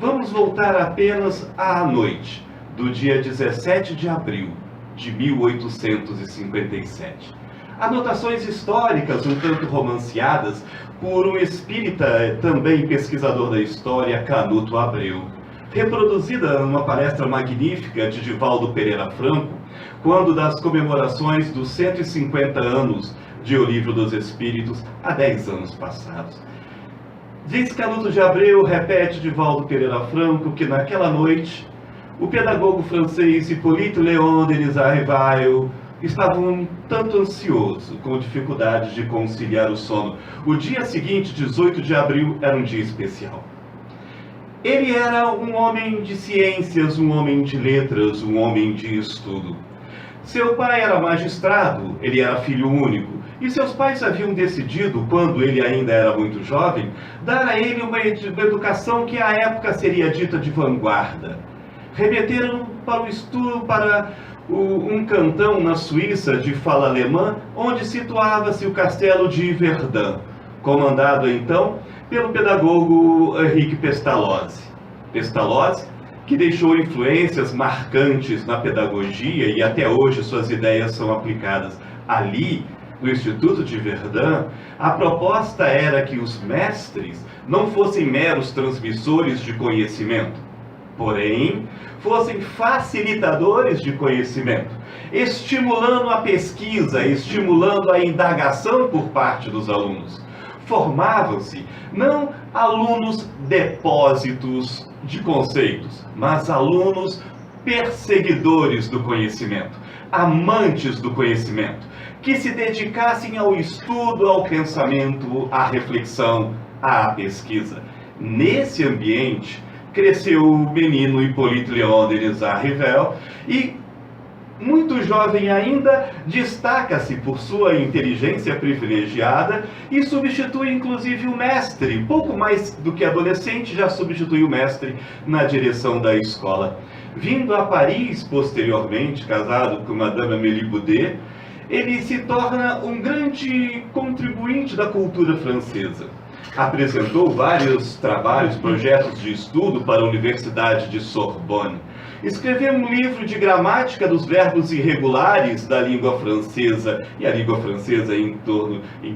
Vamos voltar apenas à noite do dia 17 de abril de 1857. Anotações históricas um tanto romanceadas por um espírita, também pesquisador da história, Canuto Abreu, reproduzida numa palestra magnífica de Divaldo Pereira Franco, quando das comemorações dos 150 anos de O Livro dos Espíritos, há 10 anos passados. Diz Canuto de Abreu, repete Divaldo Pereira Franco, que naquela noite o pedagogo francês Hippolyte Léon Denis Rivail estava um tanto ansioso, com dificuldade de conciliar o sono. O dia seguinte, 18 de abril, era um dia especial. Ele era um homem de ciências, um homem de letras, um homem de estudo. Seu pai era magistrado, ele era filho único, e seus pais haviam decidido, quando ele ainda era muito jovem, dar a ele uma educação que à época seria dita de vanguarda. Remeteram para o estudo, para um cantão na Suíça de fala alemã, onde situava-se o castelo de Verdun, comandado então pelo pedagogo Henrique Pestalozzi. Pestalozzi, que deixou influências marcantes na pedagogia e até hoje suas ideias são aplicadas ali, no Instituto de Verdun. A proposta era que os mestres não fossem meros transmissores de conhecimento, porém fossem facilitadores de conhecimento, estimulando a pesquisa, estimulando a indagação por parte dos alunos. Formavam-se não alunos depósitos de conceitos, mas alunos perseguidores do conhecimento, amantes do conhecimento, que se dedicassem ao estudo, ao pensamento, à reflexão, à pesquisa. Nesse ambiente cresceu o menino Hippolyte Léon Denis Rivail e, muito jovem ainda, destaca-se por sua inteligência privilegiada e substitui inclusive o mestre. Pouco mais do que adolescente, já substitui o mestre na direção da escola. Vindo a Paris posteriormente, casado com Madame Amélie Boudet, ele se torna um grande contribuinte da cultura francesa. Apresentou vários trabalhos, projetos de estudo para a Universidade de Sorbonne. Escreveu um livro de gramática dos verbos irregulares da língua francesa, e a língua francesa, em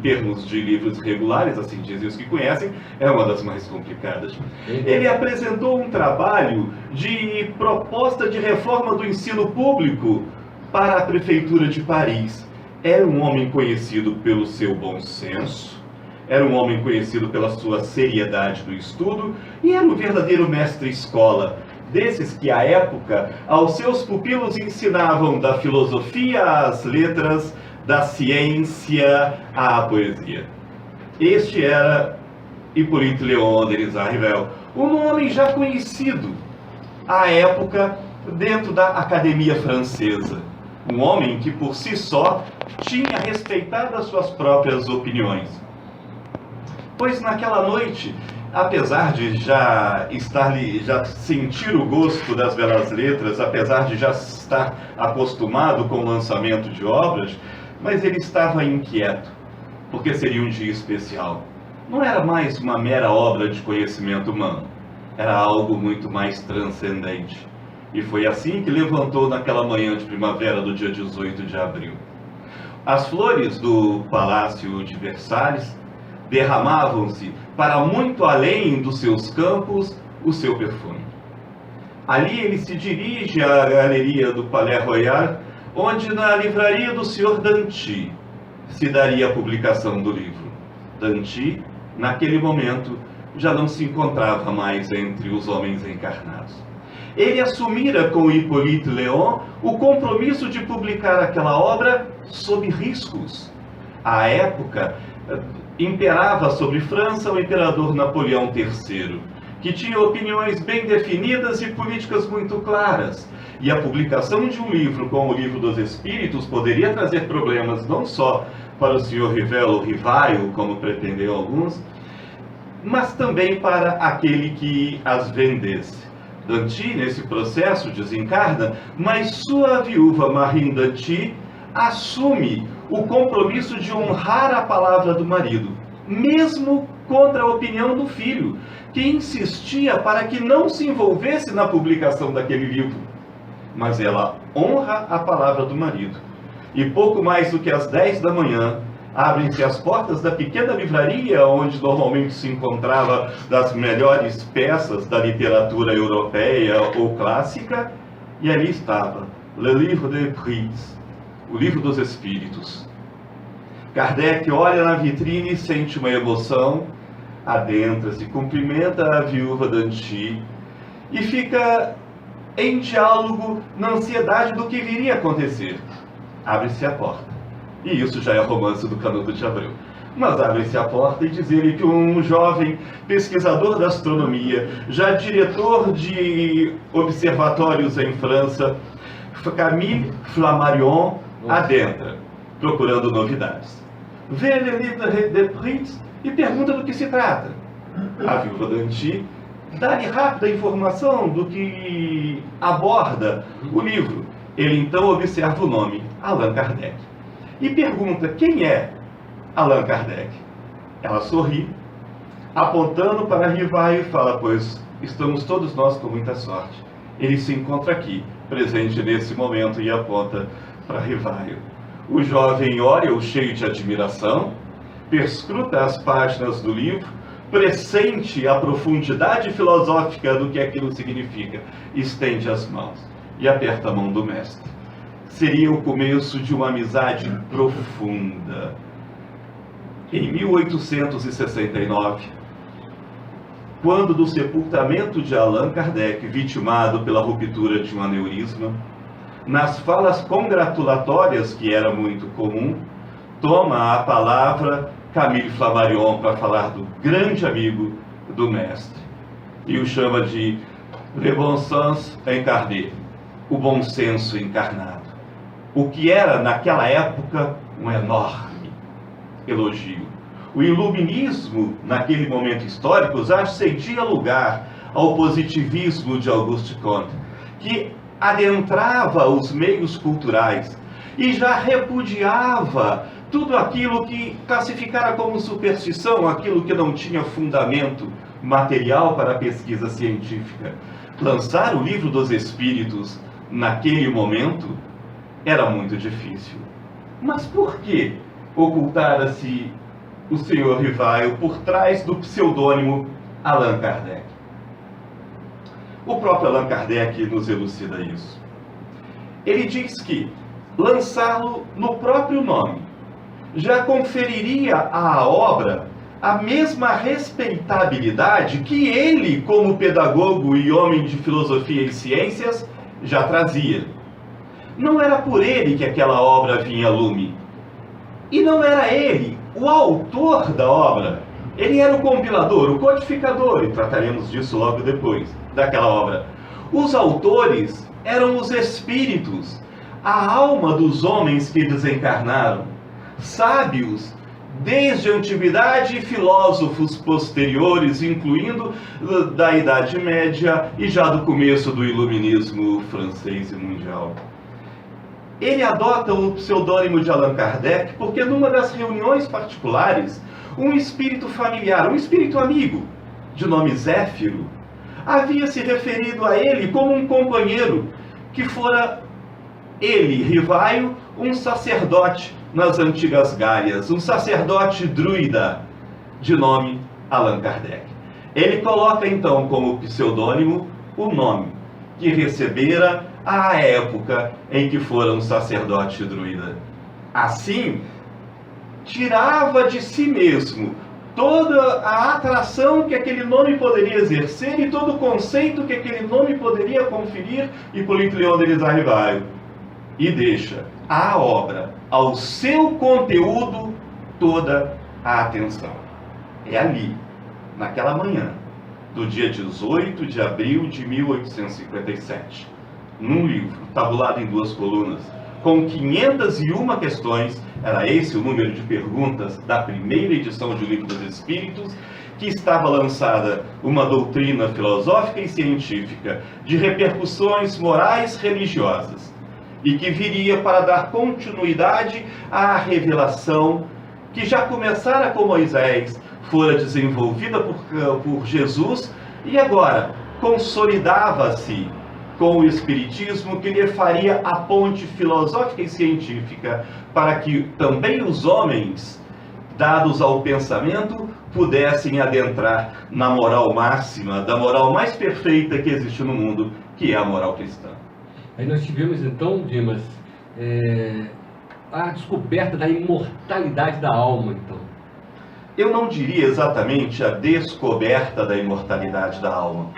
termos de livros irregulares, assim dizem os que conhecem, é uma das mais complicadas. Ele apresentou um trabalho de proposta de reforma do ensino público para a Prefeitura de Paris. Era um homem conhecido pelo seu bom senso, era um homem conhecido pela sua seriedade do estudo e era um verdadeiro mestre-escola, desses que à época aos seus pupilos ensinavam da filosofia às letras, da ciência à poesia. Este era Hippolyte Léon Denis Rivail, um homem já conhecido à época dentro da Academia Francesa. Um homem que por si só tinha respeitado as suas próprias opiniões. Pois naquela noite, apesar de já sentir o gosto das belas letras, apesar de já estar acostumado com o lançamento de obras, mas ele estava inquieto, porque seria um dia especial. Não era mais uma mera obra de conhecimento humano, era algo muito mais transcendente. E foi assim que levantou naquela manhã de primavera do dia 18 de abril. As flores do Palácio de Versalhes derramavam-se para muito além dos seus campos o seu perfume. Ali ele se dirige à galeria do Palais Royal, onde na livraria do Sr. Danty se daria a publicação do livro. Danty, naquele momento, já não se encontrava mais entre os homens encarnados. Ele assumira com Hippolyte Léon o compromisso de publicar aquela obra sob riscos. À época, imperava sobre França o imperador Napoleão III, que tinha opiniões bem definidas e políticas muito claras. E a publicação de um livro como o Livro dos Espíritos poderia trazer problemas não só para o Sr. Rivail, como pretendem alguns, mas também para aquele que as vendesse. Danty, nesse processo, desencarna, mas sua viúva Marine Danty assume o compromisso de honrar a palavra do marido, mesmo contra a opinião do filho, que insistia para que não se envolvesse na publicação daquele livro. Mas ela honra a palavra do marido. E pouco mais do que às 10 da manhã, abrem-se as portas da pequena livraria onde normalmente se encontrava das melhores peças da literatura europeia ou clássica, e ali estava Le Livre des Esprits, o livro dos espíritos. Kardec olha na vitrine e sente uma emoção, adentra-se, cumprimenta a viúva Danty e fica em diálogo na ansiedade do que viria a acontecer. Abre-se a porta. E isso já é romance do Canuto de Abreu. Mas abre-se a porta e diz-lhe que um jovem pesquisador da astronomia, já diretor de observatórios em França, Camille Flammarion, adentra, procurando novidades. Vê Le Livre des Esprits e pergunta do que se trata. A viúva Danty dá-lhe rápida informação do que aborda o livro. Ele então observa o nome, Allan Kardec, e pergunta quem é Allan Kardec. Ela sorri, apontando para Rivaio, e fala: pois estamos todos nós com muita sorte. Ele se encontra aqui, presente nesse momento, e aponta para Rivaio. O jovem olha-o cheio de admiração, perscruta as páginas do livro, pressente a profundidade filosófica do que aquilo significa, estende as mãos e aperta a mão do mestre. Seria o começo de uma amizade profunda. Em 1869, quando do sepultamento de Allan Kardec, vitimado pela ruptura de um aneurisma, nas falas congratulatórias, que era muito comum, toma a palavra Camille Flammarion para falar do grande amigo do mestre, e o chama de Le Bon Sens Incarné, o bom senso encarnado, o que era naquela época um enorme elogio. O iluminismo, naquele momento histórico, já cedia lugar ao positivismo de Auguste Comte, que adentrava os meios culturais e já repudiava tudo aquilo que classificara como superstição, aquilo que não tinha fundamento material para a pesquisa científica. Lançar o Livro dos Espíritos naquele momento era muito difícil. Mas por que ocultara-se o Sr. Rivaio por trás do pseudônimo Allan Kardec? O próprio Allan Kardec nos elucida isso. Ele diz que lançá-lo no próprio nome já conferiria à obra a mesma respeitabilidade que ele, como pedagogo e homem de filosofia e ciências, já trazia. Não era por ele que aquela obra vinha a lume. E não era ele o autor da obra. Ele era o compilador, o codificador, e trataremos disso logo depois, daquela obra. Os autores eram os espíritos, a alma dos homens que desencarnaram, sábios desde a antiguidade e filósofos posteriores, incluindo da Idade Média e já do começo do iluminismo francês e mundial. Ele adota o pseudônimo de Allan Kardec porque numa das reuniões particulares, um espírito familiar, um espírito amigo, de nome Zéfiro, havia se referido a ele como um companheiro, que fora ele, Rivaio, um sacerdote nas antigas Gálias, um sacerdote druida, de nome Allan Kardec. Ele coloca então como pseudônimo o nome que recebera à época em que fora um sacerdote druida. Assim, tirava de si mesmo toda a atração que aquele nome poderia exercer e todo o conceito que aquele nome poderia conferir Hippolyte Léon Denis Rivaio, e deixa à obra, ao seu conteúdo, toda a atenção. É ali, naquela manhã do dia 18 de abril de 1857, num livro tabulado em 2 colunas, com 501 questões, era esse o número de perguntas da primeira edição de O Livro dos Espíritos, que estava lançada uma doutrina filosófica e científica de repercussões morais religiosas, e que viria para dar continuidade à revelação que já começara com Moisés, fora desenvolvida por Jesus e agora consolidava-se com o Espiritismo, que lhe faria a ponte filosófica e científica para que também os homens, dados ao pensamento, pudessem adentrar na moral máxima, da moral mais perfeita que existe no mundo, que é a moral cristã. Aí nós tivemos então, Dimas, a descoberta da imortalidade da alma, então. Eu não diria exatamente a descoberta da imortalidade da alma,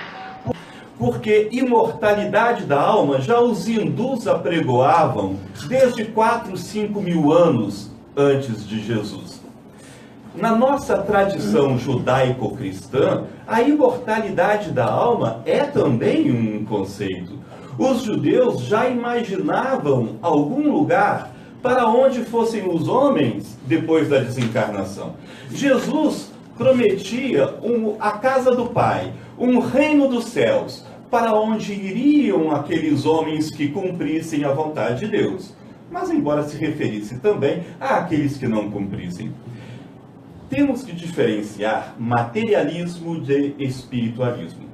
porque imortalidade da alma já os hindus apregoavam desde 4, 5 mil anos antes de Jesus. Na nossa tradição judaico-cristã, a imortalidade da alma é também um conceito. Os judeus já imaginavam algum lugar para onde fossem os homens depois da desencarnação. Jesus prometia a casa do Pai, um reino dos céus, para onde iriam aqueles homens que cumprissem a vontade de Deus. Mas embora se referisse também àqueles que não cumprissem. Temos que diferenciar materialismo de espiritualismo.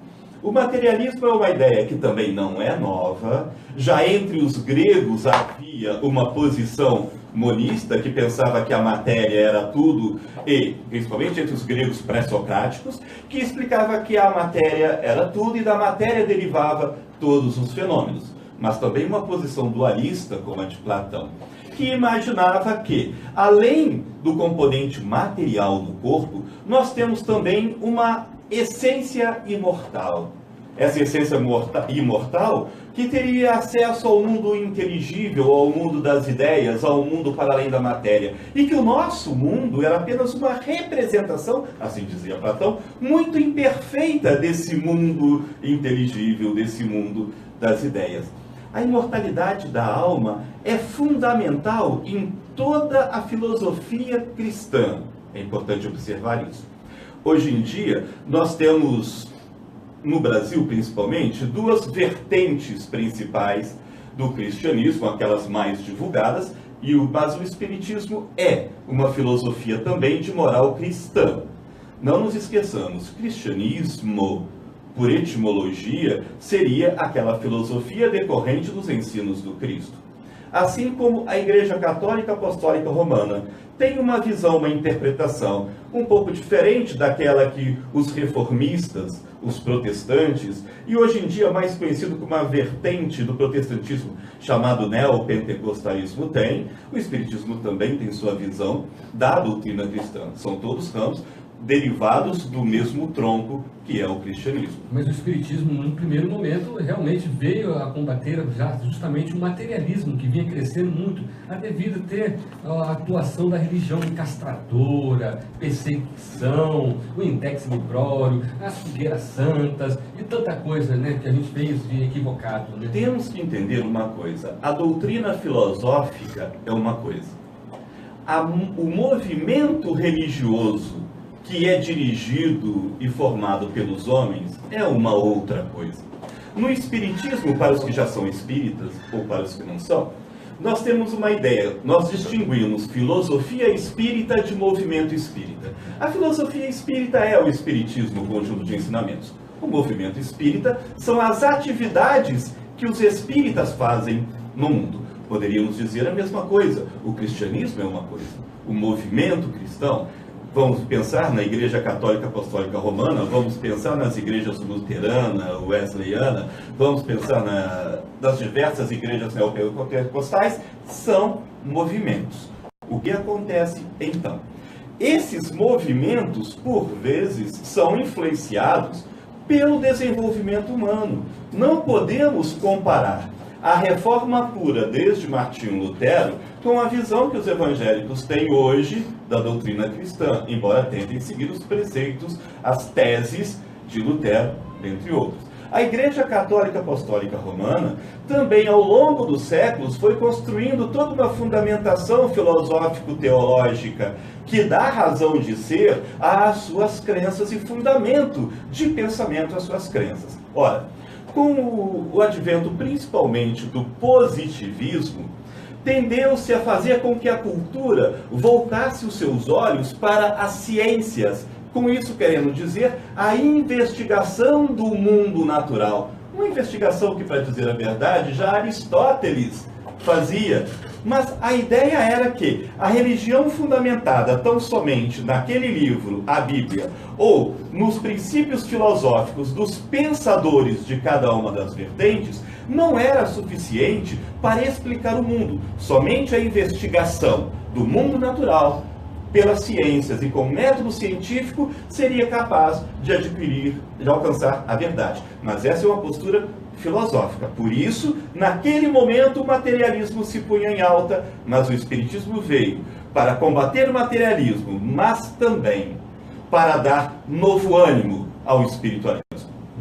O materialismo é uma ideia que também não é nova. Já entre os gregos havia uma posição monista que pensava que a matéria era tudo, e principalmente entre os gregos pré-socráticos, que explicava que a matéria era tudo e da matéria derivava todos os fenômenos. Mas também uma posição dualista, como a de Platão, que imaginava que, além do componente material do corpo, nós temos também uma essência imortal. Essa essência imortal que teria acesso ao mundo inteligível, ao mundo das ideias, ao mundo para além da matéria. E que o nosso mundo era apenas uma representação, assim dizia Platão, muito imperfeita desse mundo inteligível, desse mundo das ideias. A imortalidade da alma é fundamental em toda a filosofia cristã. É importante observar isso. Hoje em dia, nós temos, no Brasil principalmente, duas vertentes principais do cristianismo, aquelas mais divulgadas, mas o Espiritismo é uma filosofia também de moral cristã. Não nos esqueçamos, cristianismo, por etimologia, seria aquela filosofia decorrente dos ensinos do Cristo. Assim como a Igreja Católica Apostólica Romana tem uma visão, uma interpretação um pouco diferente daquela que os reformistas, os protestantes, e hoje em dia mais conhecido como uma vertente do protestantismo chamado neopentecostalismo tem, o Espiritismo também tem sua visão da doutrina cristã. São todos ramos derivados do mesmo tronco que é o cristianismo. Mas o Espiritismo, num primeiro momento, realmente veio a combater justamente o materialismo, que vinha crescendo muito, devido a ter a atuação da religião castradora, perseguição, o index librório, as fogueiras santas e tanta coisa, né, que a gente fez de equivocado. Né? Temos que entender uma coisa, a doutrina filosófica é uma coisa, o movimento religioso que é dirigido e formado pelos homens é uma outra coisa. No Espiritismo, para os que já são espíritas ou para os que não são, nós temos uma ideia, nós distinguimos filosofia espírita de movimento espírita. A filosofia espírita é o espiritismo, o conjunto de ensinamentos. O movimento espírita são as atividades que os espíritas fazem no mundo. Poderíamos dizer a mesma coisa, o cristianismo é uma coisa, o movimento cristão. Vamos pensar na Igreja Católica Apostólica Romana, vamos pensar nas igrejas luterana, wesleyana, vamos pensar nas diversas igrejas neopentecostais, são movimentos. O que acontece então? Esses movimentos, por vezes, são influenciados pelo desenvolvimento humano. Não podemos comparar a reforma pura desde Martinho Lutero com a visão que os evangélicos têm hoje da doutrina cristã, embora tentem seguir os preceitos, as teses de Lutero, dentre outros. A Igreja Católica Apostólica Romana também, ao longo dos séculos, foi construindo toda uma fundamentação filosófico-teológica que dá razão de ser às suas crenças e fundamento de pensamento às suas crenças. Ora, com o advento principalmente do positivismo, tendeu-se a fazer com que a cultura voltasse os seus olhos para as ciências Com isso querendo dizer a investigação do mundo natural. Uma investigação que, para dizer a verdade, já Aristóteles fazia. Mas a ideia era que a religião fundamentada tão somente naquele livro, a Bíblia, ou nos princípios filosóficos dos pensadores de cada uma das vertentes, não era suficiente para explicar o mundo. Somente a investigação do mundo natural pelas ciências e com método científico seria capaz de alcançar a verdade. Mas essa é uma postura filosófica. Por isso, naquele momento, o materialismo se punha em alta, mas o Espiritismo veio para combater o materialismo, mas também para dar novo ânimo ao espiritualismo.